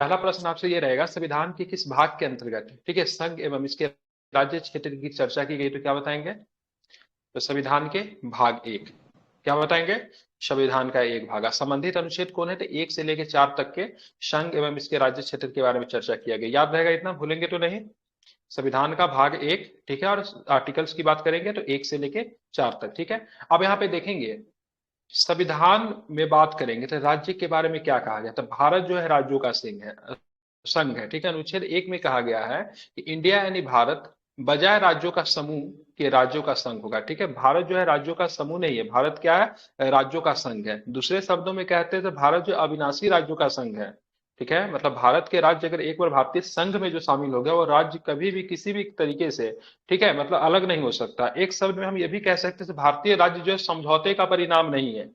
पहला प्रश्न आपसे ये रहेगा, संविधान के किस भाग के अंतर्गत, ठीक है, संघ एवं इसके राज्य क्षेत्र की चर्चा की गई, तो क्या बताएंगे? तो संविधान के भाग एक, क्या बताएंगे? संविधान का एक भाग। संबंधित अनुच्छेद कौन है? तो एक से लेकर चार तक के संघ एवं इसके राज्य क्षेत्र के बारे में चर्चा किया गया। याद रहेगा इतना, भूलेंगे तो नहीं। संविधान का भाग एक, ठीक है, और आर्टिकल्स की बात करेंगे तो एक से लेके चार तक, ठीक है। अब यहाँ पे देखेंगे, संविधान में बात करेंगे तो राज्य के बारे में क्या कहा गया? तो भारत जो है राज्यों का संघ है, ठीक है। अनुच्छेद एक में कहा गया है कि इंडिया यानी भारत बजाय राज्यों का समूह के राज्यों का संघ होगा, ठीक है। भारत जो है राज्यों का समूह नहीं है, भारत क्या है? राज्यों का संघ है। दूसरे शब्दों में कहते हैं तो भारत जो अविनाशी राज्यों का संघ है, ठीक है। मतलब भारत के राज्य अगर एक बार भारतीय संघ में जो शामिल हो गया, वो राज्य कभी भी किसी भी तरीके से, ठीक है, मतलब अलग नहीं हो सकता। एक शब्द में हम ये भी कह सकते हैं, भारतीय राज्य जो है समझौते का परिणाम नहीं है,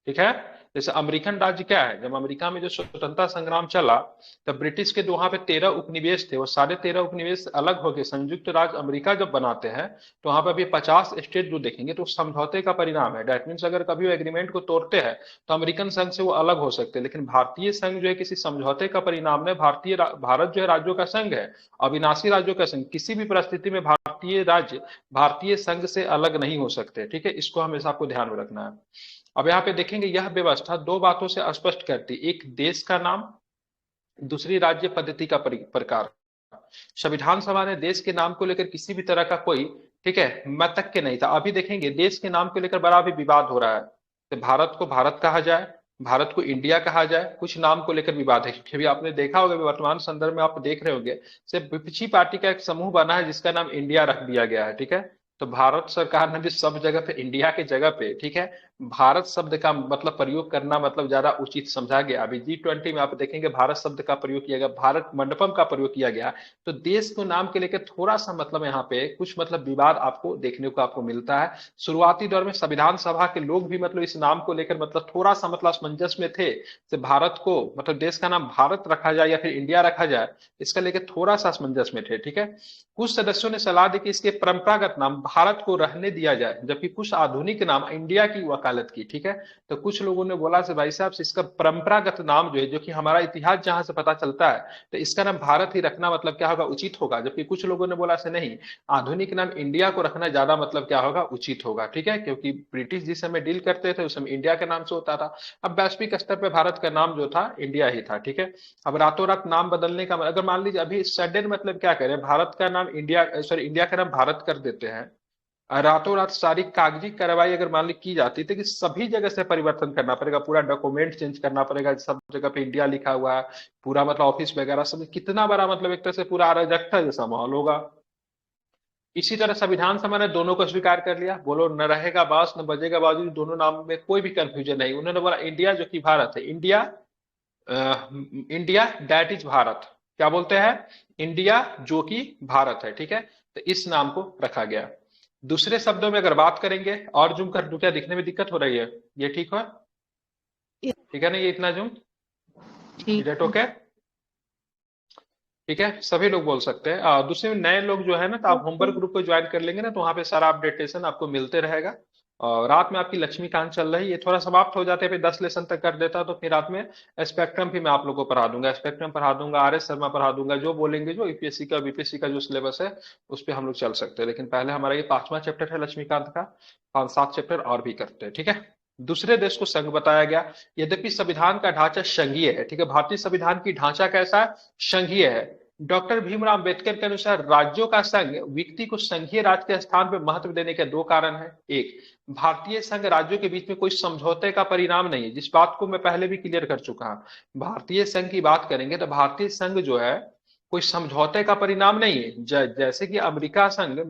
ठीक है। जैसे अमेरिकन राज्य क्या है, जब अमेरिका में जो स्वतंत्रता संग्राम चला, तब ब्रिटिश के वहां पे 13 उपनिवेश थे, वो सारे 13 उपनिवेश अलग हो गए, संयुक्त राज्य अमेरिका जब बनाते हैं, तो वहां पे अभी 50 स्टेट जो देखेंगे तो समझौते का परिणाम है। डेट मीन्स अगर कभी वो एग्रीमेंट को तोड़ते हैं तो अमेरिकन संघ से वो अलग हो सकते हैं, लेकिन भारतीय संघ जो है किसी समझौते का परिणाम है। भारत जो है राज्यों का संघ है, अविनाशी राज्यों का संघ। किसी भी परिस्थिति में भारतीय राज्य भारतीय संघ से अलग नहीं हो सकते, ठीक है। इसको हमेशा आपको ध्यान में रखना है। अब यहाँ पे देखेंगे, यह व्यवस्था दो बातों से स्पष्ट करती, एक देश का नाम, दूसरी राज्य पद्धति का प्रकार। संविधान सभा ने देश के नाम को लेकर किसी भी तरह का कोई, ठीक है, मतक्य नहीं था। अभी देखेंगे देश के नाम को लेकर बड़ा भी विवाद हो रहा है, तो भारत को भारत कहा जाए, भारत को इंडिया कहा जाए, कुछ नाम को लेकर विवाद है। क्योंकि अभी आपने देखा होगा, वर्तमान संदर्भ में आप देख रहे होंगे, सिर्फ विपक्षी पार्टी का एक समूह बना है जिसका नाम इंडिया रख दिया गया है, ठीक है। तो भारत सरकार ने भी सब जगह पे इंडिया के जगह पे, ठीक है, भारत शब्द का मतलब प्रयोग करना मतलब ज्यादा उचित समझा गया। अभी G20 में आप देखेंगे भारत शब्द का प्रयोग किया गया, भारत मंडपम का प्रयोग किया गया। तो देश को नाम के लेकर थोड़ा सा मतलब यहाँ पे कुछ मतलब विवाद आपको देखने को आपको मिलता है। शुरुआती दौर में संविधान सभा के लोग भी मतलब इस नाम को लेकर मतलब थोड़ा सा मतलब असमंजस में थे, से भारत को मतलब देश का नाम भारत रखा जाए या फिर इंडिया रखा जाए, इसका लेकर थोड़ा सा असमंजस में थे, ठीक है। कुछ सदस्यों ने सलाह दी कि इसके परंपरागत नाम भारत को रहने दिया जाए, जबकि कुछ आधुनिक नाम इंडिया की वकालत की, ठीक है। तो कुछ लोगों ने बोला से भाई साहब इसका परंपरागत नाम जो है, जो कि हमारा इतिहास जहां से पता चलता है, तो इसका नाम भारत ही रखना मतलब क्या होगा, उचित होगा। जबकि कुछ लोगों ने बोला से नहीं, आधुनिक नाम इंडिया को रखना ज्यादा मतलब क्या होगा, उचित होगा, ठीक है। क्योंकि ब्रिटिश जिस समय डील करते थे उस समय इंडिया के नाम से होता था। अब वैश्विक स्तर पर भारत का नाम जो था इंडिया ही था, ठीक है। अब रातों रात नाम बदलने का, अगर मान लीजिए अभी सडन मतलब क्या करें, भारत का नाम इंडिया, सॉरी इंडिया का नाम भारत कर देते हैं, रातों रात सारी कागजी कार्रवाई अगर मान ली की जाती थी कि सभी जगह से परिवर्तन करना पड़ेगा, पूरा डॉक्यूमेंट चेंज करना पड़ेगा, सब जगह पे इंडिया लिखा हुआ है, पूरा मतलब ऑफिस वगैरह सब, कितना बड़ा मतलब एक तरह से पूरा अराजकता जैसा माहौल होगा। इसी तरह संविधान सभा ने दोनों को स्वीकार कर लिया, बोलो न रहेगा बांस न बजेगा बाजू, दोनों नाम में कोई भी कंफ्यूजन नहीं। उन्होंने बोला इंडिया जो कि भारत है, India, India that is Bharat, क्या बोलते हैं, इंडिया जो कि भारत है, ठीक है। तो इस नाम को रखा गया। दूसरे शब्दों में अगर बात करेंगे, और जूम कर दूं क्या, दिखने में दिक्कत हो रही है? ये ठीक है? ठीक है ना, ये इतना जूम, ठीक इधर है। ओके, ठीक है, सभी लोग बोल सकते हैं। दूसरे में नए लोग जो है ना, तो आप होमवर्क ग्रुप को ज्वाइन कर लेंगे ना, तो वहां पे सारा अपडेटेशन आपको मिलते रहेगा। और रात में आपकी लक्ष्मीकांत चल रही है, ये थोड़ा समाप्त हो जाते हैं, फिर 10 लेसन तक कर देता, तो फिर रात में स्पेक्ट्रम भी मैं आप लोगों को पढ़ा दूंगा, स्पेक्ट्रम पढ़ा दूंगा, RS शर्मा पढ़ा दूंगा, जो बोलेंगे, जो यूपीएससी का बीपीएससी का जो सिलेबस है उस पर हम लोग चल सकते हैं। लेकिन पहले हमारा ये 5वां चैप्टर है लक्ष्मीकांत का, 5-7 चैप्टर और भी करते हैं, ठीक है। दूसरे देश को संघ बताया गया। यद्यपि संविधान का ढांचा संघीय है, ठीक है, भारतीय संविधान की ढांचा कैसा है, संघीय है। डॉक्टर भीमराव अंबेडकर के अनुसार राज्यों का संघ व्यक्ति को संघीय राज के स्थान पर महत्व देने के दो कारण हैं। एक, भारतीय संघ राज्यों के बीच में कोई समझौते का परिणाम नहीं है, जिस बात को मैं पहले भी क्लियर कर चुका हूं। भारतीय संघ की बात करेंगे तो भारतीय संघ जो है कोई समझौते का परिणाम नहीं है। जैसे कि अमेरिका संघ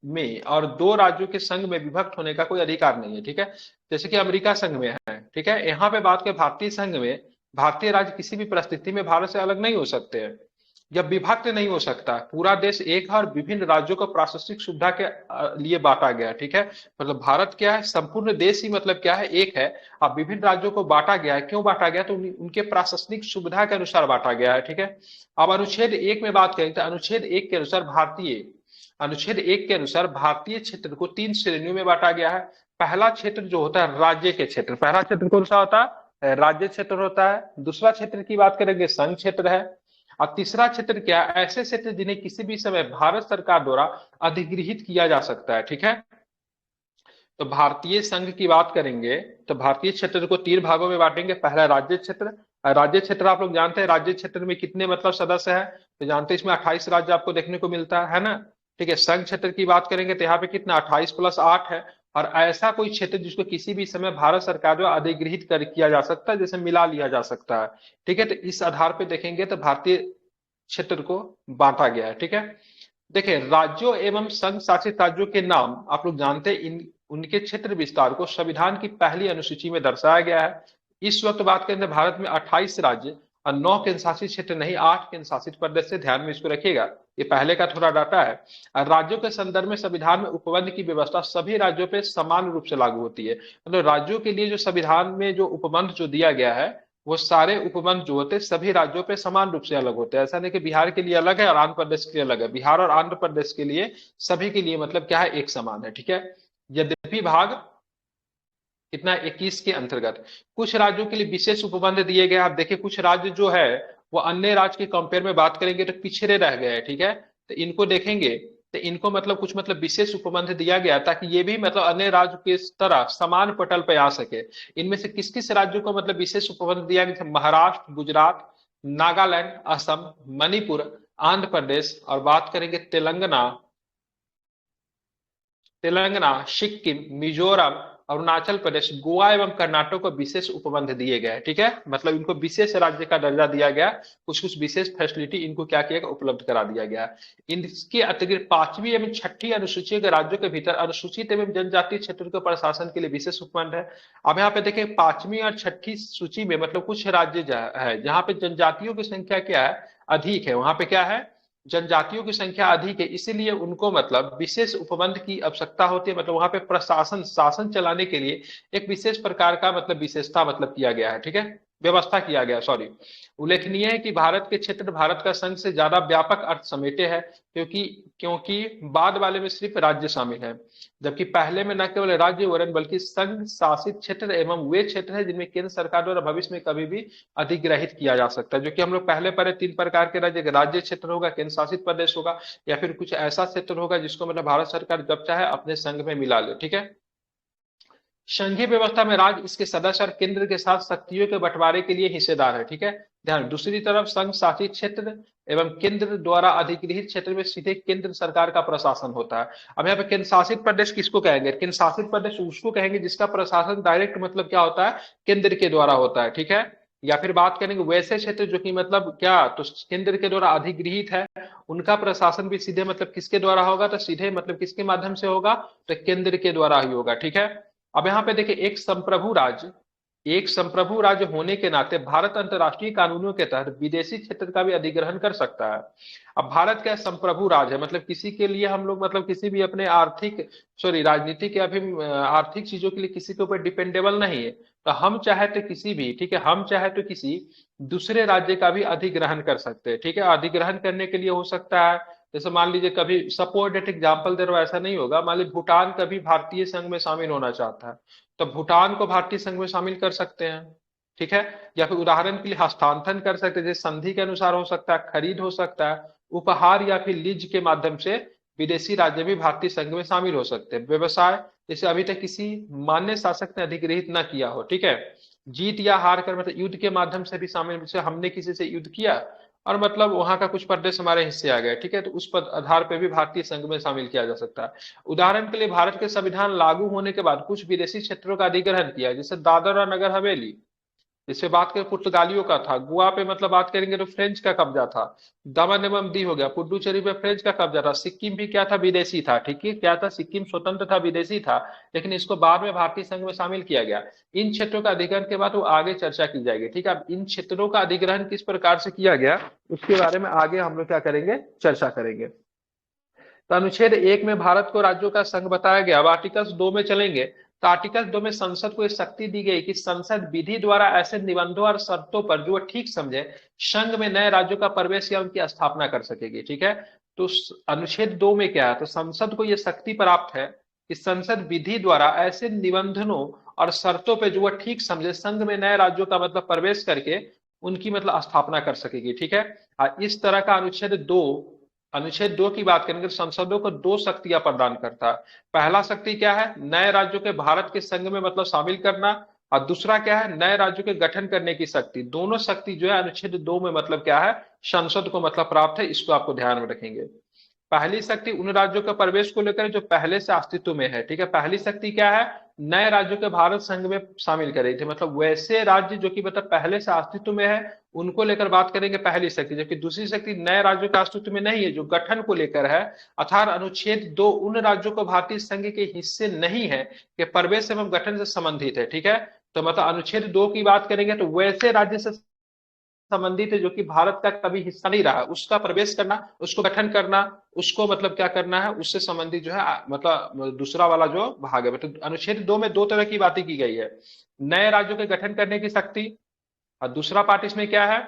में और दो राज्यों के संघ में विभक्त होने का कोई अधिकार नहीं है, ठीक है। जैसे कि अमेरिका संघ में है, ठीक है, यहाँ पे बात करें भारतीय संघ में, भारतीय राज्य किसी भी परिस्थिति में भारत से अलग नहीं हो सकते हैं, या विभक्त नहीं हो सकता। पूरा देश एक है और विभिन्न राज्यों को प्रशासनिक सुविधा के लिए बांटा गया है, ठीक है। मतलब भारत क्या है, संपूर्ण देश ही मतलब क्या है, एक है। अब विभिन्न राज्यों को बांटा गया है, क्यों बांटा गया, तो उनके प्रशासनिक सुविधा के अनुसार बांटा गया है, ठीक है। अब अनुच्छेद एक में बात करें तो अनुच्छेद एक के अनुसार भारतीय क्षेत्र को 3 श्रेणियों में बांटा गया है। पहला क्षेत्र जो होता है राज्य के क्षेत्र, पहला क्षेत्र कौन सा होता है, राज्य क्षेत्र होता है, दूसरा क्षेत्र की बात करेंगे संघ क्षेत्र है, और तीसरा क्षेत्र क्या है, ऐसे क्षेत्र जिन्हें किसी भी समय भारत सरकार द्वारा अधिगृहित किया जा सकता है। ठीक है, तो भारतीय संघ की बात करेंगे तो भारतीय क्षेत्र को तीन भागों में बांटेंगे। पहला राज्य क्षेत्र। राज्य क्षेत्र आप लोग जानते हैं राज्य क्षेत्र में कितने मतलब सदस्य है, तो जानते हैं इसमें 28 राज्य आपको देखने को मिलता है ना। ठीक है, संघ क्षेत्र की बात करेंगे तो यहाँ पे कितना 28 + 8 है, और ऐसा कोई क्षेत्र जिसको किसी भी समय भारत सरकार द्वारा अधिगृहित कर किया जा सकता है, जैसे मिला लिया जा सकता है। ठीक है, तो इस आधार पर देखेंगे तो भारतीय क्षेत्र को बांटा गया है। ठीक है, देखिए राज्यों एवं संघ शासित राज्यों के नाम आप लोग जानते हैं, इन उनके क्षेत्र विस्तार को संविधान की पहली अनुसूची में दर्शाया गया है। इस वक्त बात करें तो भारत में 28 राज्य और 9 केंद्र शासित क्षेत्र नहीं, 8 केंद्र शासित प्रदेश से, ध्यान में इसको रखिएगा, ये पहले का थोड़ा डाटा है। और राज्यों के संदर्भ में संविधान में उपबंध की व्यवस्था सभी राज्यों पर समान रूप से लागू होती है। मतलब राज्यों के लिए जो संविधान में जो उपबंध जो दिया गया है, वो सारे उपबंध जो होते हैं सभी राज्यों पे समान रूप से अलग होते हैं। ऐसा नहीं कि बिहार के लिए अलग है और आंध्र प्रदेश के लिए अलग है, बिहार और आंध्र प्रदेश के लिए सभी के लिए मतलब क्या है, एक समान है। ठीक है, यद्यपि भाग कितना 21 के अंतर्गत कुछ राज्यों के लिए विशेष उपबंध दिए गए। आप देखिए कुछ राज्य जो है वो अन्य राज्य के कंपेयर में बात करेंगे तो पिछड़े रह गए हैं। ठीक है, तो इनको देखेंगे तो इनको मतलब कुछ मतलब विशेष उपबंध दिया गया ताकि ये भी मतलब अन्य राज्य के तरह समान पटल पे आ सके। इनमें से किस किस राज्यों को मतलब विशेष उपबंध दिया गया? महाराष्ट्र, गुजरात, नागालैंड, असम, मणिपुर, आंध्र प्रदेश, और बात करेंगे तेलंगाना, सिक्किम, मिजोरम, अरुणाचल प्रदेश, गोवा एवं कर्नाटक को विशेष उपबंध दिए गए। ठीक है, मतलब इनको विशेष राज्य का दर्जा दिया गया, कुछ कुछ विशेष फैसिलिटी इनको क्या किया गया, उपलब्ध करा दिया गया। इनके अतिरिक्त 5वीं एवं 6ठी अनुसूची के राज्यों के भीतर अनुसूचित एवं जनजातीय क्षेत्रों के प्रशासन के लिए विशेष उपबंध है। अब यहाँ पे देखें 5वीं और 6ठी सूची में मतलब कुछ राज्य है जहाँ पे जनजातियों की संख्या क्या है, अधिक है, वहां पे क्या है, जनजातियों की संख्या अधिक है, इसीलिए उनको मतलब विशेष उपबंध की आवश्यकता होती है। मतलब वहां पे प्रशासन शासन चलाने के लिए एक विशेष प्रकार का मतलब विशेषता मतलब किया गया है। ठीक है, व्यवस्था किया गया, सॉरी। उल्लेखनीय है कि भारत के क्षेत्र भारत का संघ से ज्यादा व्यापक अर्थ समेटे है, क्योंकि क्योंकि बाद वाले में सिर्फ राज्य शामिल है, जबकि पहले में न केवल राज्य वरन बल्कि संघ शासित क्षेत्र एवं वे क्षेत्र है जिनमें केंद्र सरकार द्वारा भविष्य में कभी भी अधिग्रहित किया जा सकता है। जो कि हम लोग पहले पढ़े 3 प्रकार के राज्य, राज्य क्षेत्र होगा, केंद्र शासित प्रदेश होगा, या फिर कुछ ऐसा क्षेत्र होगा जिसको मतलब भारत सरकार जब चाहे अपने संघ में मिला ले। ठीक है, संघीय व्यवस्था में राज्य, इसके सदस्य और केंद्र के साथ शक्तियों के बंटवारे के लिए हिस्सेदार है। ठीक है, ध्यान, दूसरी तरफ संघ शासित क्षेत्र एवं केंद्र द्वारा अधिगृहित क्षेत्र में सीधे केंद्र सरकार का प्रशासन होता है। अब यहाँ पे केंद्र शासित प्रदेश किसको कहेंगे? केंद्र शासित प्रदेश उसको कहेंगे जिसका प्रशासन डायरेक्ट मतलब क्या होता है, केंद्र के द्वारा होता है। ठीक है, या फिर बात करेंगे वैसे क्षेत्र जो कि मतलब क्या, तो केंद्र के द्वारा अधिगृहित है, उनका प्रशासन भी सीधे मतलब किसके द्वारा होगा, तो सीधे मतलब किसके माध्यम से होगा, तो केंद्र के द्वारा ही होगा। ठीक है, अब यहाँ पे देखिए एक संप्रभु राज्य होने के नाते भारत अंतर्राष्ट्रीय कानूनों के तहत विदेशी क्षेत्र का भी अधिग्रहण कर सकता है। अब भारत क्या संप्रभु राज्य है, मतलब किसी के लिए हम लोग मतलब किसी भी अपने राजनीतिक या फिर आर्थिक चीजों के लिए किसी के ऊपर डिपेंडेबल नहीं है। तो हम चाहे तो किसी भी, ठीक है, हम चाहे तो किसी दूसरे राज्य का भी अधिग्रहण कर सकते हैं। ठीक है, अधिग्रहण करने के लिए हो सकता है, जैसे मान लीजिए कभी सपोर्ट एग्जाम्पल दे रहा हूं, ऐसा नहीं होगा, मान लीजिए भूटान कभी भारतीय संघ में शामिल होना चाहता है तो भूटान को भारतीय संघ में शामिल कर सकते हैं। ठीक है, या फिर उदाहरण के लिए हस्तांतरण कर सकते हैं, जैसे संधि के अनुसार हो सकता है, खरीद हो सकता है, उपहार या फिर लीज के माध्यम से विदेशी राज्य भी भारतीय संघ में शामिल हो सकते हैं। व्यवसाय, जैसे अभी तक किसी मान्य शासक ने अधिग्रहित न किया हो। ठीक है, जीत या हार कर मतलब युद्ध के माध्यम से भी शामिल, जैसे हमने किसी से युद्ध किया और मतलब वहां का कुछ प्रदेश हमारे हिस्से आ गए। ठीक है, तो उस पर आधार पर भी भारतीय संघ में शामिल किया जा सकता है। उदाहरण के लिए भारत के संविधान लागू होने के बाद कुछ विदेशी क्षेत्रों का अधिग्रहण किया, जैसे दादर और नगर हवेली, इससे बात करें पुर्तगालियों का था, गोवा पे मतलब बात करेंगे तो फ्रेंच का कब्जा था, दमन एवं दीव हो गया, पुडुचेरी पे फ्रेंच का कब्जा था, सिक्किम भी क्या था, विदेशी था। ठीक है, क्या था, सिक्किम स्वतंत्र था, विदेशी था, लेकिन इसको बाद में भारतीय संघ में शामिल किया गया। इन क्षेत्रों का अधिग्रहण के बाद वो आगे चर्चा की जाएगी। ठीक है, अब इन क्षेत्रों का अधिग्रहण किस प्रकार से किया गया उसके बारे में आगे हम लोग क्या करेंगे, चर्चा करेंगे। तो अनुच्छेद 1 में भारत को राज्यों का संघ बताया गया। अब आर्टिकल 2 में चलेंगे तो आर्टिकल 2 में संसद को एक शक्ति दी गई कि संसद विधि द्वारा ऐसे निबंधों और शर्तों पर जो ठीक समझे संघ में नए राज्यों का प्रवेश या उनकी स्थापना कर सकेगी। ठीक है, तो अनुच्छेद 2 में क्या है, तो संसद को यह शक्ति प्राप्त है कि संसद विधि द्वारा ऐसे निबंधनों और शर्तों पे जो वह ठीक समझे संघ में नए राज्यों का मतलब प्रवेश करके उनकी मतलब स्थापना कर सकेगी। ठीक है, और इस तरह का अनुच्छेद 2 की बात करेंगे तो संसदों को दो शक्तियां प्रदान करता है। पहला शक्ति क्या है, नए राज्यों के भारत के संघ में मतलब शामिल करना, और दूसरा क्या है, नए राज्यों के गठन करने की शक्ति। दोनों शक्ति जो है अनुच्छेद 2 में मतलब क्या है, संसद को मतलब प्राप्त है। इसको आपको ध्यान में रखेंगे। पहली शक्ति उन राज्यों के प्रवेश को लेकर जो पहले से अस्तित्व में है। ठीक है, पहली शक्ति क्या है, नए राज्यों के भारत संघ में शामिल कर रही थी, मतलब वैसे राज्य जो कि मतलब पहले से अस्तित्व में है उनको लेकर बात करेंगे पहली शक्ति। जबकि दूसरी शक्ति नए राज्यों के अस्तित्व में नहीं है, जो गठन को लेकर है, अर्थात अनुच्छेद 2 उन राज्यों को भारतीय संघ के हिस्से नहीं है कि प्रवेश एवं गठन से संबंधित है। ठीक है, तो मतलब अनुच्छेद 2 की बात करेंगे तो वैसे राज्य से संबंधित है जो कि भारत का कभी हिस्सा नहीं रहा, उसका प्रवेश करना, उसको गठन करना, उसको मतलब क्या करना है, उससे संबंधित जो है मतलब दूसरा वाला जो भाग है। मतलब अनुच्छेद 2 में दो तरह की बातें की गई है, नए राज्यों के गठन करने की शक्ति, और दूसरा पार्ट इसमें क्या है,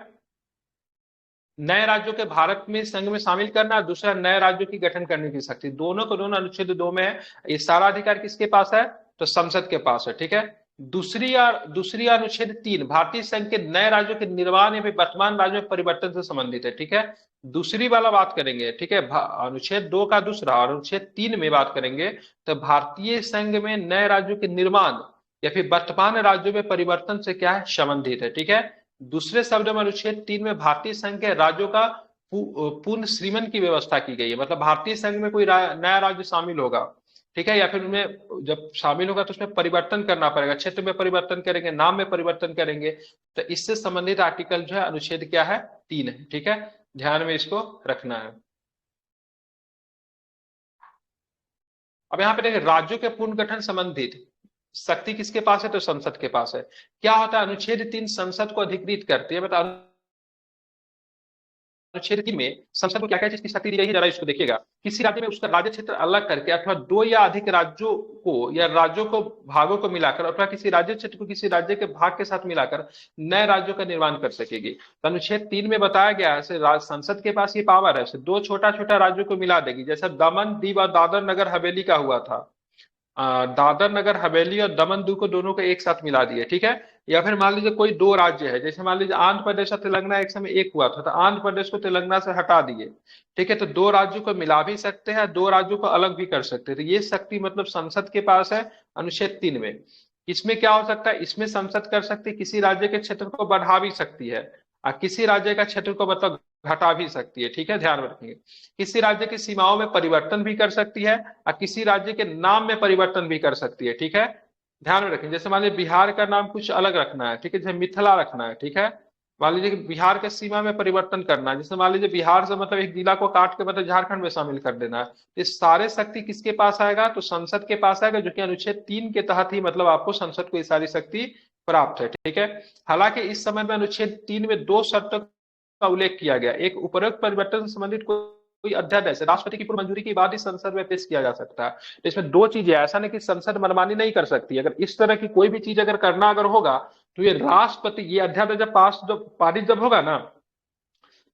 नए राज्यों के भारत में संघ में शामिल करना, और दूसरा नए राज्यों की गठन करने की शक्ति। दोनों को दोनों अनुच्छेद 2 में है। ये सारा अधिकार किसके पास है, तो संसद के पास है। ठीक है, दूसरी अनुच्छेद 3 भारतीय संघ के नए राज्यों के निर्माण या फिर वर्तमान राज्यों में परिवर्तन से संबंधित है। ठीक है, दूसरी वाला बात करेंगे। ठीक है, अनुच्छेद 2 का दूसरा और अनुच्छेद 3 में बात करेंगे तो भारतीय संघ में नए राज्यों के निर्माण या फिर वर्तमान राज्यों में परिवर्तन से क्या है, संबंधित है। ठीक है, दूसरे शब्द में अनुच्छेद 3 में भारतीय संघ के राज्यों का पूर्ण श्रीमन की व्यवस्था की गई है। मतलब भारतीय संघ में कोई नया राज्य शामिल होगा, ठीक है, या फिर उनमें जब शामिल होगा तो उसमें परिवर्तन करना पड़ेगा, क्षेत्र में परिवर्तन करेंगे, नाम में परिवर्तन करेंगे, तो इससे संबंधित आर्टिकल जो है अनुच्छेद क्या है, 3 है। ठीक है, ध्यान में इसको रखना है। अब यहाँ पे देखिए राज्यों के पुनर्गठन संबंधित शक्ति किसके पास है, तो संसद के पास है। क्या होता है, अनुच्छेद 3 संसद को अधिकृत करती है। बता अनुच्छेद 3 में संसद को क्या क्या चीज की शक्ति दी गई है, जरा इसको देखिएगा। किसी राज्य में उसका राज्य क्षेत्र अलग करके अथवा दो या अधिक राज्यों को या राज्यों को भागों को मिलाकर अथवा किसी राज्य क्षेत्र को किसी राज्य के भाग के साथ मिलाकर नए राज्यों का निर्माण कर सकेगी। तो अनुच्छेद 3 में बताया गया है संसद के पास ये पावर है, दो छोटा छोटा राज्यों को मिला देगी। जैसे दमन दीव और दादर नगर हवेली का हुआ था, दादर नगर हवेली और दमन दू को दोनों को एक साथ मिला दिए। ठीक है, या फिर मान लीजिए कोई दो राज्य है, जैसे मान लीजिए आंध्र प्रदेश और तेलंगाना एक समय एक हुआ था, तो आंध्र प्रदेश को तेलंगाना से हटा दिए। ठीक है, तो दो राज्यों को मिला भी सकते हैं, दो राज्यों को अलग भी कर सकते हैं। तो ये शक्ति मतलब संसद के पास है अनुच्छेद 3 में। इसमें क्या हो सकता है, इसमें संसद कर सकती है किसी राज्य के क्षेत्र को बढ़ा भी सकती है और किसी राज्य का क्षेत्र को मतलब घटा भी सकती है। ठीक है, ध्यान में रखेंगे। किसी राज्य की सीमाओं में परिवर्तन भी कर सकती है और किसी राज्य के नाम में परिवर्तन भी कर सकती है। ठीक है, ध्यान में रखेंगे। जैसे मान लीजिए बिहार का नाम कुछ अलग रखना है, ठीक है, जैसे मिथिला रखना है। ठीक है, मान लीजिए कि बिहार के सीमा में परिवर्तन करना है, जैसे मान लीजिए बिहार से मतलब एक जिला को काट के मतलब झारखंड में शामिल कर देना है। ये सारे शक्ति किसके पास आएगा, तो संसद के पास आएगा, जो कि अनुच्छेद 3 के तहत ही मतलब आपको संसद को ये सारी शक्ति प्राप्त है। ठीक है, हालांकि इस समय में अनुच्छेद 3 में दो शर्तों का उल्लेख किया गया। एक, उपरोक्त परिवर्तन से संबंधित कोई अध्यादेश राष्ट्रपति की पूर्व मंजूरी के बाद ही संसद में पेश किया जा सकता है। तो इसमें दो चीजें, ऐसा नहीं कि संसद मनमानी नहीं कर सकती। अगर इस तरह की कोई भी चीज अगर करना अगर होगा तो ये राष्ट्रपति, ये अध्यादेश जब पारित जब होगा ना,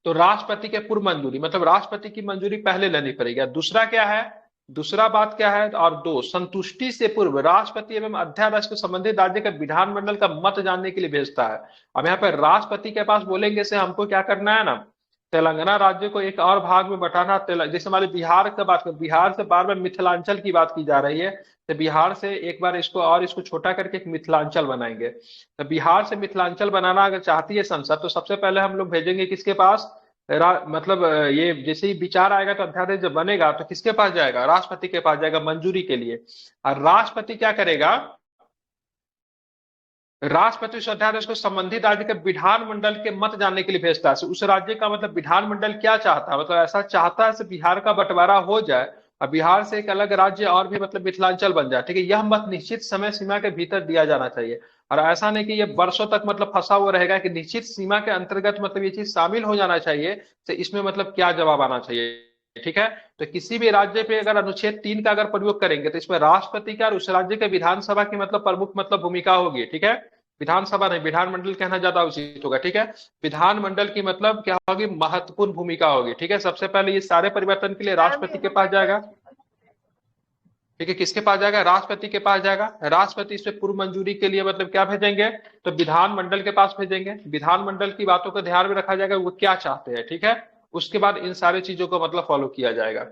तो राष्ट्रपति के पूर्व मंजूरी मतलब राष्ट्रपति की मंजूरी पहले लेनी पड़ेगी। दूसरा क्या है, दूसरा बात क्या है, और दो, संतुष्टि से पूर्व राष्ट्रपति एवं अध्यादेश को संबंधित राज्य का विधानमंडल का मत जानने के लिए भेजता है। अब यहाँ पर राष्ट्रपति के पास बोलेंगे से हमको क्या करना है ना, तेलंगाना राज्य को एक और भाग में बटाना। जैसे हमारे बिहार का बात कर, बिहार से बार बार मिथिलांचल की बात की जा रही है, तो बिहार से एक बार इसको छोटा करके एक मिथिलांचल बनाएंगे। तो बिहार से मिथिलांचल बनाना अगर चाहती है संसद, तो सबसे पहले हम लोग भेजेंगे किसके पास, मतलब ये जैसे ही विचार आएगा तो अध्यादेश जब बनेगा तो किसके पास जाएगा, राष्ट्रपति के पास जाएगा मंजूरी के लिए। और राष्ट्रपति क्या करेगा, राष्ट्रपति उस अध्यादेश को संबंधित राज्य के विधानमंडल के मत जानने के लिए भेजता है। उस राज्य का मतलब विधानमंडल क्या चाहता है, मतलब ऐसा चाहता है बिहार का बंटवारा हो जाए और बिहार से एक अलग राज्य और भी मतलब मिथिलांचल बन जाए। ठीक है, यह मत निश्चित समय सीमा के भीतर दिया जाना चाहिए, और ऐसा नहीं कि ये वर्षों तक मतलब फंसा हुआ रहेगा, कि निश्चित सीमा के अंतर्गत मतलब ये चीज शामिल हो जाना चाहिए। तो इसमें मतलब क्या जवाब आना चाहिए। ठीक है, तो किसी भी राज्य पे अगर अनुच्छेद 3 का अगर प्रयोग करेंगे तो इसमें राष्ट्रपति का और उस राज्य के विधानसभा की मतलब प्रमुख मतलब भूमिका होगी। ठीक है, विधानसभा नहीं, विधानमंडल कहना ज्यादा उचित होगा। ठीक है, विधानमंडल की मतलब क्या होगी, महत्वपूर्ण भूमिका होगी। ठीक है, सबसे पहले ये सारे परिवर्तन के लिए राष्ट्रपति के पास जाएगा। ठीक है, किसके पास जाएगा? राष्ट्रपति के पास जाएगा। राष्ट्रपति इस पे पूर्व मंजूरी के लिए मतलब क्या भेजेंगे? तो विधानमंडल के पास भेजेंगे। विधानमंडल की बातों को ध्यान में रखा जाएगा, वो क्या चाहते हैं, ठीक है। उसके बाद इन सारी चीजों को मतलब फॉलो किया जाएगा।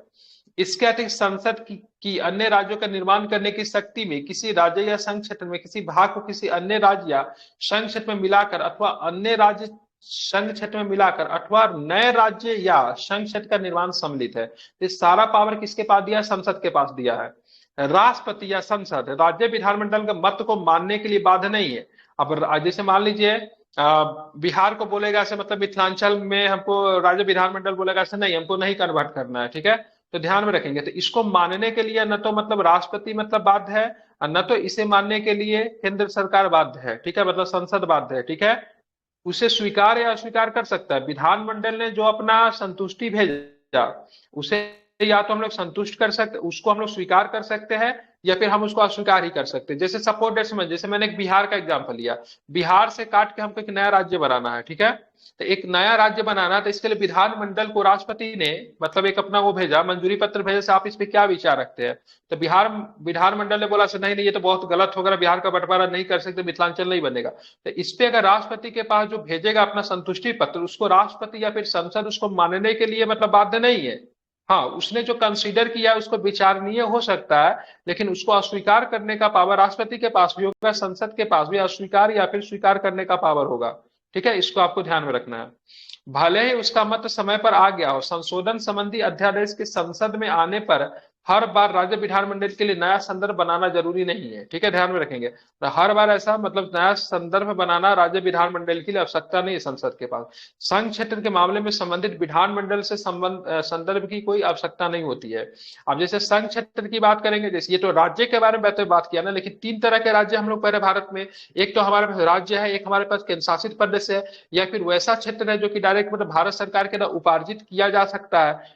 इसके अतिरिक्त संसद की अन्य राज्यों का निर्माण करने की शक्ति में किसी राज्य या संघ क्षेत्र में किसी भाग को किसी अन्य राज्य या संघ क्षेत्र में मिलाकर अथवा अन्य राज्य संघ क्षेत्र में मिलाकर अथवा नए राज्य या संघ क्षेत्र का निर्माण सम्मिलित है। तो सारा पावर किसके पास दिया है? संसद के पास दिया है। राष्ट्रपति या संसद राज्य विधानमंडल के मत को मानने के लिए बाध्य नहीं है। अब जैसे मान लीजिए बिहार को बोलेगा ऐसे, मतलब मिथिलांचल में हमको राज्य विधानमंडल बोलेगा ऐसे नहीं, हमको नहीं कन्वर्ट करना है, ठीक है। तो ध्यान में रखेंगे, तो इसको मानने के लिए न तो मतलब राष्ट्रपति मतलब बाध्य है, और न तो इसे मानने के लिए केंद्र सरकार बाध्य है, ठीक है, मतलब संसद बाध्य है, ठीक है। उसे स्वीकार या अस्वीकार कर सकता है। विधानमंडल ने जो अपना संतुष्टि भेजा उसे या तो हम लोग संतुष्ट कर सकते, उसको हम लोग स्वीकार कर सकते हैं, या फिर हम उसको अस्वीकार ही कर सकते हैं। जैसे सपोज दैट समझ, जैसे मैंने एक बिहार का एग्जांपल लिया, बिहार से काट के हमको एक नया राज्य बनाना है, ठीक है। तो एक नया राज्य बनाना, तो इसके लिए विधानमंडल को राष्ट्रपति ने मतलब एक अपना वो भेजा, मंजूरी पत्र भेजा से आप इस पे क्या विचार रखते हैं। तो बिहार विधानमंडल ने बोला से नहीं नहीं, ये तो बहुत गलत होगा, बिहार का बंटवारा नहीं कर सकते, मिथिलांचल नहीं बनेगा। तो इस पे अगर राष्ट्रपति के पास जो भेजेगा अपना संतुष्टि पत्र, उसको राष्ट्रपति या फिर संसद उसको मानने के लिए मतलब बाध्य नहीं है। हाँ, उसने जो कंसीडर किया है उसको विचारणीय हो सकता है, लेकिन उसको अस्वीकार करने का पावर राष्ट्रपति के पास भी होगा, संसद के पास भी अस्वीकार या फिर स्वीकार करने का पावर होगा, ठीक है। इसको आपको ध्यान में रखना है। भले ही उसका मत समय पर आ गया हो, संशोधन संबंधी अध्यादेश के संसद में आने पर हर बार राज्य विधानमंडल के लिए नया संदर्भ बनाना जरूरी नहीं है, ठीक है, ध्यान में रखेंगे। तो हर बार ऐसा मतलब नया संदर्भ बनाना राज्य विधानमंडल के लिए आवश्यकता नहीं है संसद के पास। संघ क्षेत्र के मामले में संबंधित विधानमंडल से संदर्भ की कोई आवश्यकता नहीं होती है। अब जैसे संघ क्षेत्र की बात करेंगे, जैसे ये तो राज्य के बारे में तो बात किया ना, लेकिन तीन तरह के राज्य हम लोग पहले भारत में, एक तो हमारे पास राज्य है, एक हमारे पास केंद्र शासित प्रदेश है, या फिर वैसा क्षेत्र है जो कि डायरेक्ट मतलब भारत सरकार के द्वारा उपार्जित किया जा सकता है।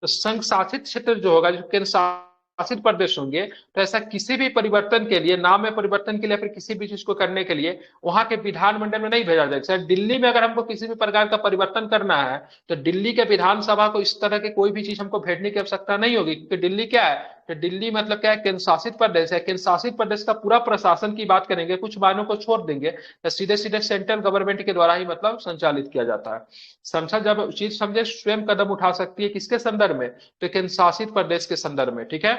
तो संघ शासित क्षेत्र जो होगा, जो केंद्र शासित प्रदेश होंगे, तो ऐसा किसी भी परिवर्तन के लिए, नाम में परिवर्तन के लिए, फिर किसी भी चीज को करने के लिए वहां के विधानमंडल में नहीं भेजा जाएगा। दिल्ली में अगर हमको किसी भी प्रकार का परिवर्तन करना है, तो दिल्ली के विधानसभा को इस तरह की कोई भी चीज हमको भेजने की आवश्यकता नहीं होगी, क्योंकि दिल्ली क्या है, तो दिल्ली मतलब क्या है, केंद्र शासित प्रदेश है। केंद्र शासित प्रदेश का पूरा प्रशासन की बात करेंगे, कुछ मायनों को छोड़ देंगे, तो सीधे सीधे सेंट्रल गवर्नमेंट के द्वारा ही मतलब संचालित किया जाता है। संसद जब चीज समझे स्वयं कदम उठा सकती है, किसके संदर्भ में, तो केंद्र शासित प्रदेश के संदर्भ में, ठीक है।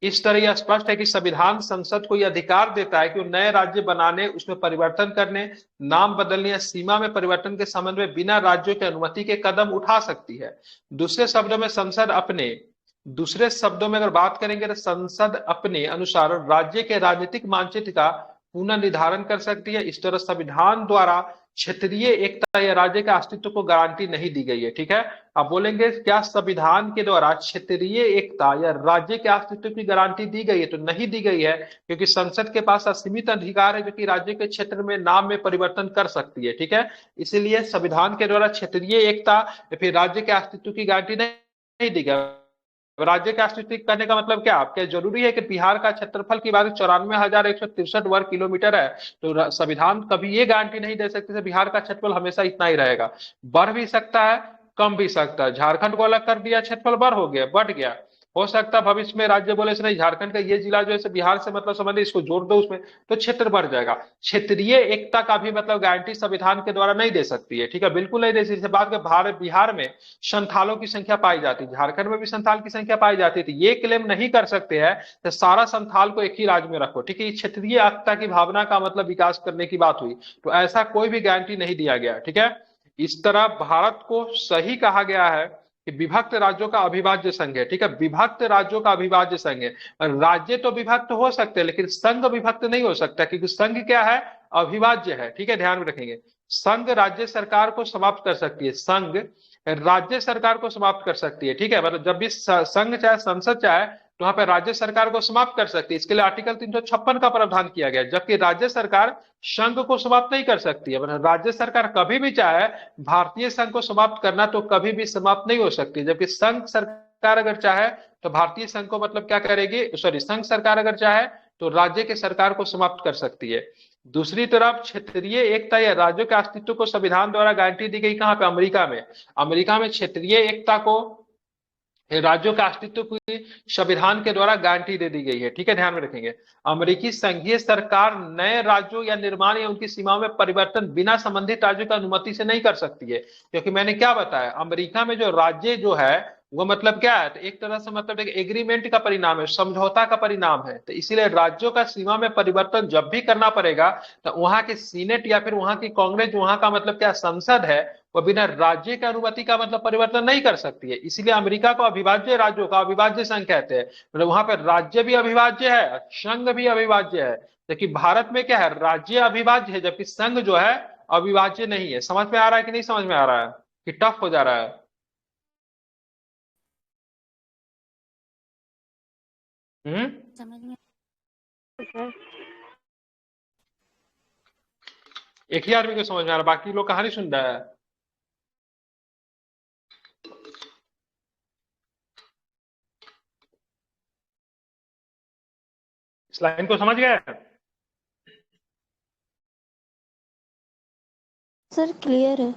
इस तरह यह स्पष्ट है कि संविधान संसद को यह अधिकार देता है कि वो नए राज्य बनाने, उसमें परिवर्तन करने, नाम बदलने या सीमा में परिवर्तन के संबंध में बिना राज्यों की अनुमति के कदम उठा सकती है। दूसरे शब्दों में संसद अपने दूसरे शब्दों में अगर बात करेंगे, तो संसद अपने अनुसार राज्य के राजनीतिक मानचित्र का पुनः निर्धारण कर सकती है। इस तरह संविधान द्वारा क्षेत्रीय एकता या राज्य के अस्तित्व को गारंटी नहीं दी गई है, ठीक है। आप बोलेंगे क्या संविधान के द्वारा क्षेत्रीय एकता या राज्य के अस्तित्व की गारंटी दी गई है? तो नहीं दी गई है, क्योंकि संसद के पास असीमित अधिकार है जो कि राज्य के क्षेत्र में नाम में परिवर्तन कर सकती है, ठीक है। इसीलिए संविधान के द्वारा क्षेत्रीय एकता या फिर राज्य के अस्तित्व की गारंटी नहीं दी गई। राज्य का अस्तित्व करने का मतलब क्या, आपके जरूरी है कि बिहार का क्षेत्रफल की बात 94,163 वर्ग किलोमीटर है, तो संविधान कभी ये गारंटी नहीं दे सकते बिहार का क्षेत्रफल हमेशा इतना ही रहेगा। बढ़ भी सकता है, कम भी सकता है। झारखंड को अलग कर दिया, क्षेत्रफल बढ़ हो गया, बढ़ गया। हो सकता है भविष्य में राज्य बोले से नहीं, झारखंड का ये जिला जो है बिहार से मतलब संबंधित, इसको जोड़ दो उसमें, तो क्षेत्र बढ़ जाएगा। क्षेत्रीय एकता का भी मतलब गारंटी संविधान के द्वारा नहीं दे सकती है, ठीक है, बिल्कुल नहीं दे सकती। बात भारत बिहार में संथालों की संख्या पाई जाती है, झारखंड में भी संथाल की संख्या पाई जाती है, तो ये क्लेम नहीं कर सकते हैं तो सारा संथाल को एक ही राज्य में रखो, ठीक है। क्षेत्रीय एकता की भावना का मतलब विकास करने की बात हुई, तो ऐसा कोई भी गारंटी नहीं दिया गया, ठीक है। इस तरह भारत को सही कहा गया है कि विभक्त राज्यों का अविभाज्य संघ है, ठीक है, विभक्त राज्यों का अविभाज्य संघ है। राज्य तो विभक्त हो सकते हैं, लेकिन संघ विभक्त नहीं हो सकता, क्योंकि संघ क्या है, अविभाज्य है, ठीक है, ध्यान में रखेंगे। संघ राज्य सरकार को समाप्त कर सकती है, संघ राज्य सरकार को समाप्त कर सकती है, ठीक है। मतलब जब भी संघ चाहे संसद चाहे तो वहां पर राज्य सरकार को समाप्त कर सकती है। इसके लिए आर्टिकल 356 का प्रावधान किया गया, जबकि राज्य सरकार संघ को समाप्त नहीं कर सकती है। मतलब राज्य सरकार कभी भी चाहे भारतीय संघ को समाप्त करना तो कभी भी समाप्त नहीं हो सकती, जबकि संघ सरकार अगर चाहे तो भारतीय संघ को मतलब क्या करेगी, सॉरी, संघ सरकार अगर चाहे तो राज्य के सरकार को समाप्त कर सकती है। दूसरी तरफ क्षेत्रीय एकता या राज्यों के अस्तित्व को संविधान द्वारा गारंटी दी गई कहां पे, अमेरिका में। अमेरिका में क्षेत्रीय एकता को राज्यों का अस्तित्व की संविधान के द्वारा गारंटी दे दी गई है। ठीक है, ध्यान में रखेंगे। अमेरिकी संघीय सरकार नए राज्यों या निर्माण या उनकी सीमाओं में परिवर्तन बिना संबंधित राज्यों की अनुमति से नहीं कर सकती है, क्योंकि मैंने क्या बताया, अमेरिका में जो राज्य जो है वो मतलब क्या है, तो एक तरह से मतलब एक एग्रीमेंट का परिणाम है, समझौता का परिणाम है। तो इसीलिए राज्यों का सीमा में परिवर्तन जब भी करना पड़ेगा तो वहां के सीनेट या फिर वहां की कांग्रेस, वहां का मतलब क्या संसद है, वो बिना राज्य की अनुमति का मतलब परिवर्तन नहीं कर सकती है। इसीलिए अमेरिका को अविभाज्य राज्यों का अविभाज्य संघ कहते हैं, मतलब वहां पर राज्य भी अविभाज्य है, संघ भी अविभाज्य है। जबकि भारत में क्या है, राज्य अविभाज्य है, जबकि संघ जो है अविभाज्य नहीं है। समझ में आ रहा है कि नहीं समझ में आ रहा है, कि टफ हो जा रहा है? हम्म। समझ में एक ही आदमी को समझ में आ रहा है, बाकी लोग कहानी सुन रहा है? इस लाइन को समझ गए? सर क्लियर है।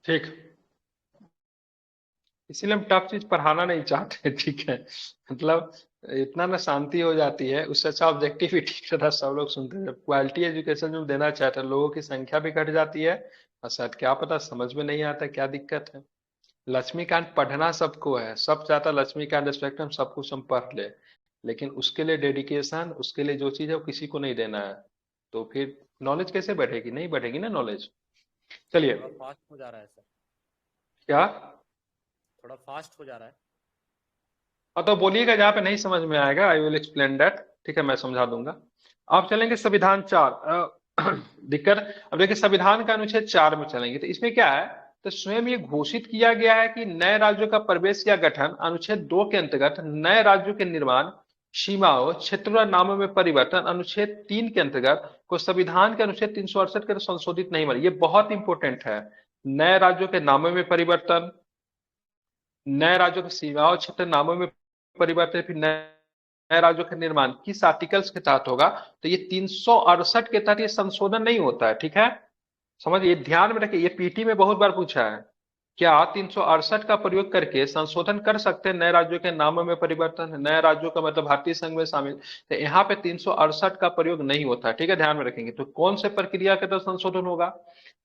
ठीक, इसीलिए हम टफ चीज पढ़ाना नहीं चाहते। ठीक है, मतलब इतना ना शांति हो जाती है, उससे अच्छा ऑब्जेक्टिविटी के साथ सब लोग सुनते हैं। क्वालिटी एजुकेशन जो देना चाहते हैं, लोगों की संख्या भी घट जाती है, और शायद क्या पता समझ में नहीं आता क्या दिक्कत है। लक्ष्मीकांत पढ़ना सबको है, सब चाहता है लक्ष्मीकांत स्पेक्ट्रम सब कुछ हम पढ़ ले, लेकिन उसके लिए डेडिकेशन, उसके लिए जो चीज है वो किसी को नहीं देना है, तो फिर नॉलेज कैसे बढ़ेगी? नहीं बढ़ेगी ना नॉलेज। चलिए। थोड़ा फास्ट हो जा रहा है सर। क्या? थोड़ा फास्ट हो जा रहा है। हाँ, तो बोलिएगा, जहाँ पे नहीं समझ में आएगा आई विल एक्सप्लेन दैट। ठीक है, मैं समझा दूंगा। आप चलेंगे संविधान 4। दिक्कत, अब देखिए संविधान का अनुच्छेद 4 में चलेंगे, तो इसमें क्या है, तो स्वयं ये घोषित किया गया है कि नए राज्यों का प्रवेश या गठन अनुच्छेद 2 के अंतर्गत, नए राज्यों के निर्माण, सीमाओं, क्षेत्रों और नामों में परिवर्तन अनुच्छेद 3 के अंतर्गत को संविधान के अनुच्छेद 368 के संशोधित नहीं माना। ये बहुत इंपॉर्टेंट है। नए राज्यों के नामों में परिवर्तन, नए राज्यों की सीमाओं, क्षेत्र, नामों में परिवर्तन, फिर नए राज्यों का निर्माण किस आर्टिकल्स के तहत होगा, तो ये 368 के तहत ये संशोधन नहीं होता है। ठीक है, समझिए, ध्यान में रखिए, ये पीटी में बहुत बार पूछा है। क्या 368 का प्रयोग करके संशोधन कर सकते हैं? नए राज्यों के नामों में परिवर्तन, नए राज्यों का मतलब भारतीय संघ में शामिल, तो यहाँ पे 368 का प्रयोग नहीं होता है। ठीक है, ध्यान में रखेंगे। तो कौन से प्रक्रिया के तहत संशोधन होगा,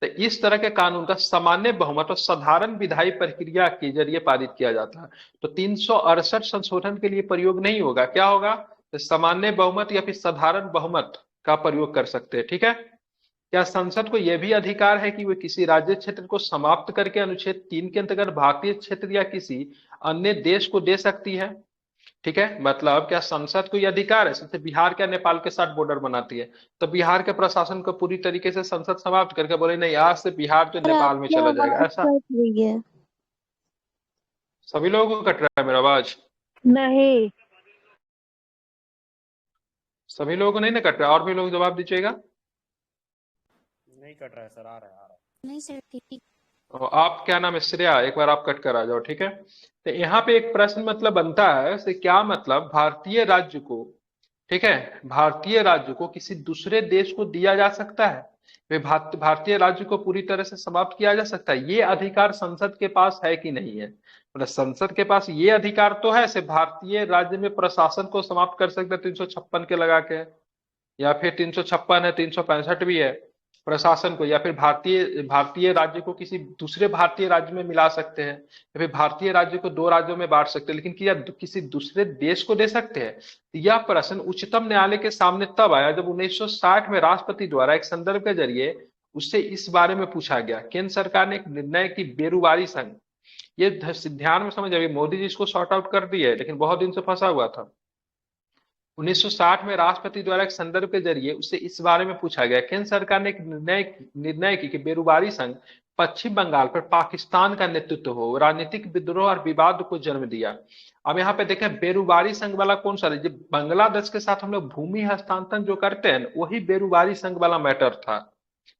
तो इस तरह के कानून का सामान्य बहुमत और साधारण विधायी प्रक्रिया के जरिए पारित किया जाता है। तो 368 संशोधन के लिए प्रयोग नहीं होगा, क्या होगा, तो सामान्य बहुमत या फिर साधारण बहुमत का प्रयोग कर सकते हैं। ठीक है। क्या संसद को यह भी अधिकार है कि वे किसी राज्य क्षेत्र को समाप्त करके अनुच्छेद 3 के अंतर्गत भारतीय क्षेत्र या किसी अन्य देश को दे सकती है? ठीक है, मतलब क्या संसद को यह अधिकार है, जैसे बिहार क्या नेपाल के साथ बॉर्डर बनाती है, तो बिहार के प्रशासन को पूरी तरीके से संसद समाप्त करके बोले नहीं, आज से बिहार जो और नेपाल में आपकी चला जाएगा, आवाज ऐसा? कट रही है। सभी लोगों को कट रहा है मेरा आवाज? नहीं। सभी लोगों को नहीं ना कट रहा, और भी लोग जवाब दीजिएगा। नहीं कट रहा है सर, आ रहा है आ रहा है। नहीं सर ठीक। और आप क्या नाम है, श्रेया, एक बार आप कट कर आ जाओ। ठीक है, तो यहाँ पे एक प्रश्न मतलब बनता है, से क्या मतलब भारतीय राज्य को, ठीक है, भारतीय राज्य को किसी दूसरे देश को दिया जा सकता है? वे भारतीय राज्य को पूरी तरह से समाप्त किया जा सकता है, ये अधिकार संसद के पास है कि नहीं है? मतलब संसद के पास ये अधिकार तो है, से भारतीय राज्य में प्रशासन को समाप्त कर सकता है 356 के लगा के, या फिर 356 है, 365 भी है, प्रशासन को, या फिर भारतीय भारतीय राज्य को किसी दूसरे भारतीय राज्य में मिला सकते हैं, या फिर भारतीय राज्य को दो राज्यों में बांट सकते हैं, लेकिन क्या किसी दूसरे देश को दे सकते हैं? यह प्रश्न उच्चतम न्यायालय के सामने तब आया जब 1960 में राष्ट्रपति द्वारा एक संदर्भ के जरिए उससे इस बारे में पूछा गया। केंद्र सरकार ने एक निर्णय की बेरुबारी संघ, ये ध्यान में समझ, अभी मोदी जी इसको सॉर्ट आउट कर दिए, लेकिन बहुत दिन से फंसा हुआ था। 1960 में राष्ट्रपति द्वारा एक संदर्भ के जरिए उससे इस बारे में पूछा गया। केंद्र सरकार ने एक निर्णय की कि बेरुबारी संघ पश्चिम बंगाल पर पाकिस्तान का नेतृत्व हो, राजनीतिक विद्रोह और विवाद को जन्म दिया। अब यहाँ पे देखें, बेरुबारी संघ वाला कौन सा, जब बांग्लादेश के साथ हम लोग भूमि हस्तांतरण जो करते हैं, वही बेरुबारी संघ वाला मैटर था,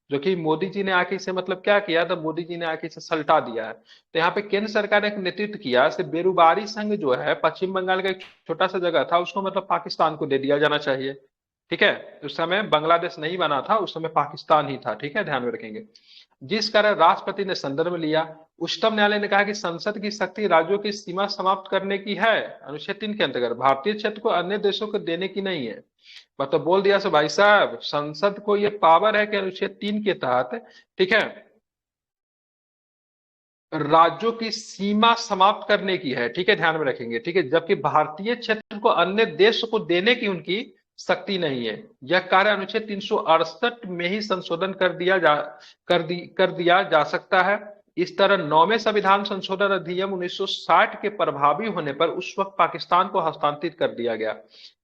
जो कि मोदी जी ने आके इसे मतलब क्या किया था, मोदी जी ने आके इसे सल्टा दिया है। तो यहाँ पे केंद्र सरकार ने एक नेतृत्व किया, से बेरुबारी संघ जो है पश्चिम बंगाल का एक छोटा सा जगह था, उसको मतलब पाकिस्तान को दे दिया जाना चाहिए। ठीक है, उस समय बांग्लादेश नहीं बना था, उस समय पाकिस्तान ही था। ठीक है, ध्यान में रखेंगे। जिस कारण राष्ट्रपति ने संदर्भ लिया। उच्चतम न्यायालय ने कहा कि संसद की शक्ति राज्यों की सीमा समाप्त करने की है, अनुच्छेद 3 के अंतर्गत, भारतीय क्षेत्र को अन्य देशों को देने की नहीं है। मतलब बोल दिया भाई साहब, संसद को ये पावर है कि अनुच्छेद 3 के तहत, ठीक है, राज्यों की सीमा समाप्त करने की है, ठीक है, ध्यान में रखेंगे, ठीक है, जबकि भारतीय क्षेत्र को अन्य देश को देने की उनकी शक्ति नहीं है। यह कार्य अनुच्छेद 368 में ही संशोधन कर दिया जा सकता है। इस तरह 9वें संविधान संशोधन अधिनियम 1960 के प्रभावी होने पर उस वक्त पाकिस्तान को हस्तांतरित कर दिया गया,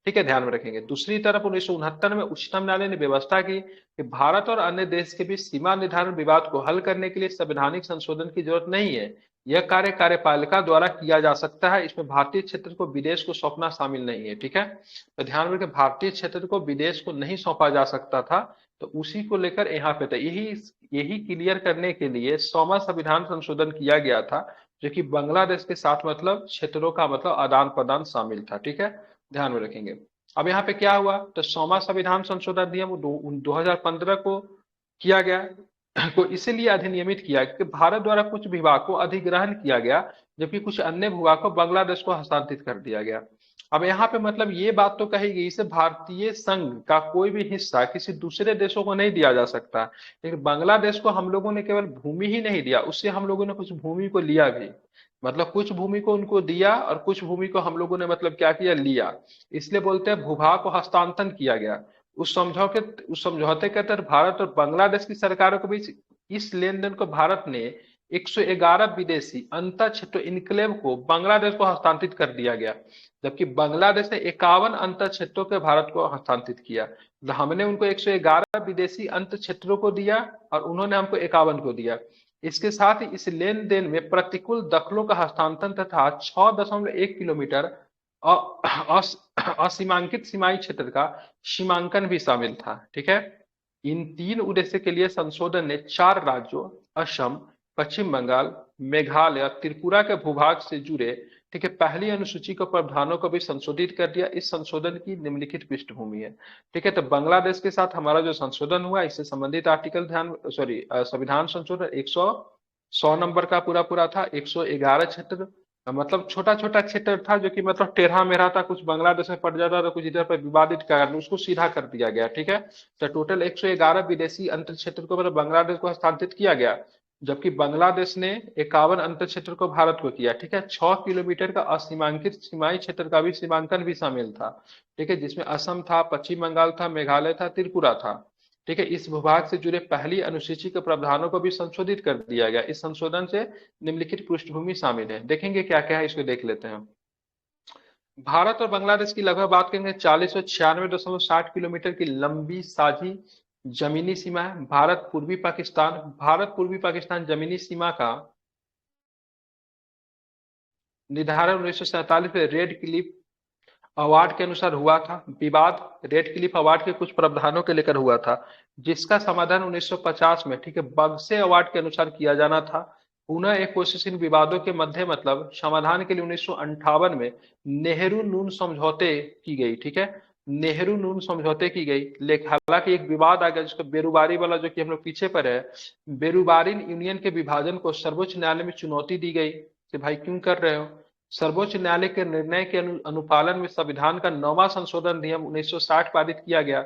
ठीक है, ध्यान में रखेंगे। दूसरी तरफ 1969 में उच्चतम न्यायालय ने व्यवस्था की कि भारत और अन्य देश के बीच सीमा निर्धारण विवाद को हल करने के लिए संवैधानिक संशोधन की जरूरत नहीं है। यह कार्य कार्यपालिका द्वारा किया जा सकता है। इसमें भारतीय क्षेत्र को विदेश को सौंपना शामिल नहीं है, ठीक है। तो ध्यान रखें, भारतीय क्षेत्र को विदेश को नहीं सौंपा जा सकता था, तो उसी को लेकर यहाँ पे था। यही क्लियर करने के लिए 100वां संविधान संशोधन किया गया था, जो कि बांग्लादेश के साथ मतलब क्षेत्रों का मतलब आदान प्रदान शामिल था, ठीक है, ध्यान में रखेंगे। अब यहाँ पे क्या हुआ, तो 100वां संविधान संशोधन अधिनियम 2015 को किया गया, को इसीलिए अधिनियमित किया कि भारत द्वारा कुछ विभाग को अधिग्रहण किया गया, जबकि कुछ अन्य भूभाग को बांग्लादेश को हस्तांतरित कर दिया गया। अब यहाँ पे मतलब ये बात तो कही गई, इसे भारतीय संघ का कोई भी हिस्सा किसी दूसरे देशों को नहीं दिया जा सकता, लेकिन बांग्लादेश को हम लोगों ने केवल भूमि ही नहीं दिया, उससे हम लोगों ने कुछ भूमि को लिया भी। मतलब कुछ भूमि को उनको दिया और कुछ भूमि को हम लोगों ने मतलब क्या किया, लिया। इसलिए बोलते हैं भूभाग को हस्तांतरण किया गया। उस समझौते के तहत भारत और बांग्लादेश की सरकारों के बीच इस लेन देन को भारत ने 111 विदेशी अंतर क्षेत्र इनक्लेव को बांग्लादेश को हस्तांतरित कर दिया गया, जबकि बांग्लादेश ने 51 अंतर क्षेत्रों के भारत को हस्तांतरित किया। तो हमने उनको 111 विदेशी अंतर क्षेत्रों को दिया और उन्होंने हमको 51 को दिया। इसके साथ ही इस लेन देन में प्रतिकूल दखलों का हस्तांतरण तथा 6.1 किलोमीटर असीमांकित सीमाई क्षेत्र का सीमांकन भी शामिल था, ठीक है। इन 3 उद्देश्य के लिए संशोधन ने 4 राज्यों असम, पश्चिम बंगाल, मेघालय और त्रिपुरा के भूभाग से जुड़े, ठीक है, पहली अनुसूची के प्रावधानों को भी संशोधित कर दिया। इस संशोधन की निम्नलिखित पृष्ठभूमि है, ठीक है। तो बांग्लादेश के साथ हमारा जो संशोधन हुआ, इससे संबंधित आर्टिकल संविधान संशोधन 100 नंबर का पूरा था। 111 क्षेत्र मतलब छोटा छोटा क्षेत्र था, जो कि मतलब टेढ़ा मेढ़ा था, कुछ बांग्लादेश में पड़ जाता था, कुछ इधर पर विवादित कारण उसको सीधा कर दिया गया, ठीक है। तो टोटल 111 विदेशी अंतर क्षेत्र को मतलब बांग्लादेश को हस्तांतरित किया गया, जबकि बांग्लादेश ने 51 अंतर क्षेत्र को भारत को किया, ठीक है। 6 किलोमीटर का असीमांकित सीमाई क्षेत्र का भी सीमांकन भी शामिल था, ठीक है, जिसमें असम था, पश्चिम बंगाल था, मेघालय था, त्रिपुरा था, ठीक है। इस भूभाग से जुड़े पहली अनुसूची के प्रावधानों को भी संशोधित कर दिया गया। इस संशोधन से निम्नलिखित पृष्ठभूमि शामिल है, देखेंगे क्या क्या है, इसको देख लेते हैं। भारत और बांग्लादेश की लगभग बात करेंगे 4096.60 किलोमीटर की लंबी साझी जमीनी सीमा है। भारत पूर्वी पाकिस्तान जमीनी सीमा का निर्धारण 1947 में रेड क्लिफ अवार्ड के अनुसार हुआ था। विवाद रेड क्लिफ अवार्ड के कुछ प्रावधानों के लेकर हुआ था, जिसका समाधान 1950 में, ठीक है, बक्से अवार्ड के अनुसार किया जाना था। पुनः एक कोशिश इन विवादों के मध्य मतलब समाधान के लिए 1958 में नेहरू नून समझौते की गई, ठीक है, नेहरू नून समझौते की गई। लेकिन हालांकि एक विवाद आ गया, जिसको बेरुबारी वाला, जो कि हम लोग पीछे पर है, बेरुबारिन यूनियन के विभाजन को सर्वोच्च न्यायालय में चुनौती दी गई कि भाई क्यों कर रहे हो। सर्वोच्च न्यायालय के निर्णय के अनुपालन में संविधान का 9वां संशोधन अधिनियम 1960 पारित किया गया।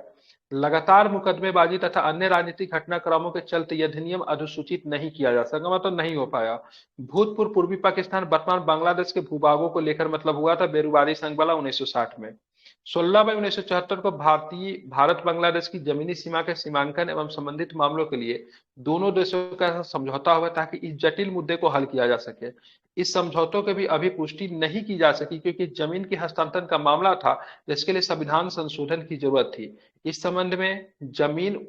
लगातार मुकदमेबाजी तथा अन्य राजनीतिक घटनाक्रमों के चलते यह अधिनियम अधिसूचित नहीं किया जा सका, मतलब नहीं हो पाया। भूतपूर्व पूर्वी पाकिस्तान वर्तमान बांग्लादेश के भूभागों को लेकर मतलब हुआ था बेरुबारी संघ वाला 1960 में। 16 मई 1974 को भारत बांग्लादेश की जमीनी सीमा के सीमांकन एवं संबंधित मामलों के लिए दोनों देशों का समझौता हुआ, ताकि इस जटिल मुद्दे को हल किया जा सके। इस समझौतों की भी अभी पुष्टि नहीं की जा सकी, क्योंकि जमीन के हस्तांतरण का मामला था, जिसके लिए संविधान संशोधन की जरूरत थी। इस संबंध में जमीन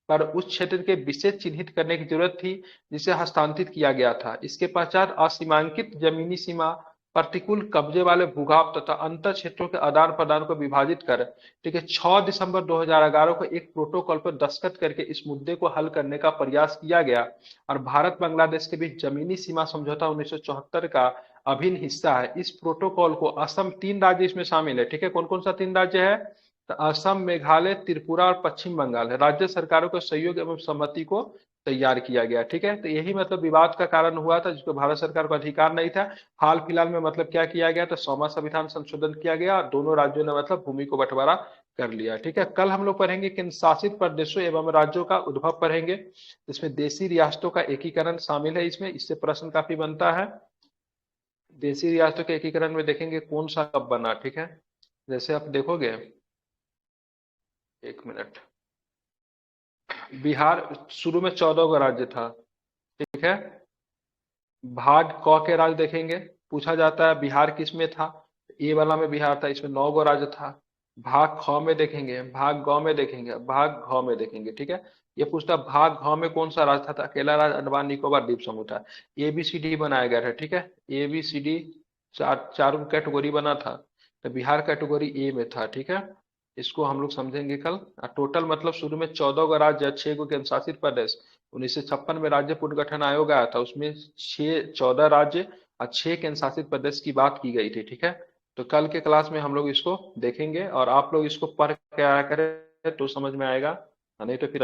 पर उस क्षेत्र के विशेष चिन्हित करने की जरूरत थी, जिसे हस्तांतरित किया गया था। इसके पश्चात असीमांकित जमीनी सीमा, प्रतिकूल कब्जे वाले भूभाग तथा अंतर क्षेत्रों के आदान प्रदान को विभाजित कर, ठीक है, 6 दिसंबर 2011 को एक प्रोटोकॉल पर दस्तखत करके इस मुद्दे को हल करने का प्रयास किया गया। और भारत बांग्लादेश के बीच जमीनी सीमा समझौता 1974 का अभिन्न हिस्सा है। इस प्रोटोकॉल को असम 3 राज्य इसमें शामिल है, ठीक है। कौन कौन सा 3 राज्य है? तो असम, मेघालय, त्रिपुरा और पश्चिम बंगाल है। राज्य सरकारों के सहयोग एवं सहमति को तैयार किया गया। ठीक है, तो यही मतलब विवाद का कारण हुआ था, जिसको भारत सरकार को अधिकार नहीं था। हाल फिलहाल में मतलब क्या किया गया, तो 100वां संविधान संशोधन किया गया और दोनों राज्यों ने मतलब भूमि को बंटवारा कर लिया। ठीक है, कल हम लोग पढ़ेंगे केंद्र शासित प्रदेशों एवं राज्यों का उद्भव पढ़ेंगे। इसमें देशी रियासतों का एकीकरण शामिल है, इसमें इससे प्रश्न काफी बनता है। देशी रियासतों के एकीकरण में देखेंगे कौन सा कब बना। ठीक है, जैसे आप देखोगे, एक मिनट, बिहार शुरू में 14 का राज्य था। ठीक है, भाग क के राज्य देखेंगे, पूछा जाता है बिहार किस में था। ए वाला में बिहार था, इसमें 9 गो राज्य था। भाग ख में देखेंगे, भाग ग में देखेंगे, भाग घ में देखेंगे। ठीक है, ये पूछता है भाग घ में कौन सा राज्य था, तो अकेला राज्य अंडमान निकोबार द्वीप समूह था। ए बी सी डी बनाया गया था। ठीक है, ए बी सी डी चारों कैटेगरी बना था, तो बिहार कैटेगरी ए में था। ठीक है, इसको हम लोग समझेंगे कल। टोटल मतलब शुरू में 14 गो राज्य, 6 गो केंद्र शासित प्रदेश। 1956 में राज्य पुनर्गठन आयोग आया था, उसमें 14 राज्य और 6 केंद्र शासित प्रदेश की बात की गई थी। ठीक है, तो कल के क्लास में हम लोग इसको देखेंगे और आप लोग इसको पढ़ के आया करें तो समझ में आएगा, नहीं तो फिर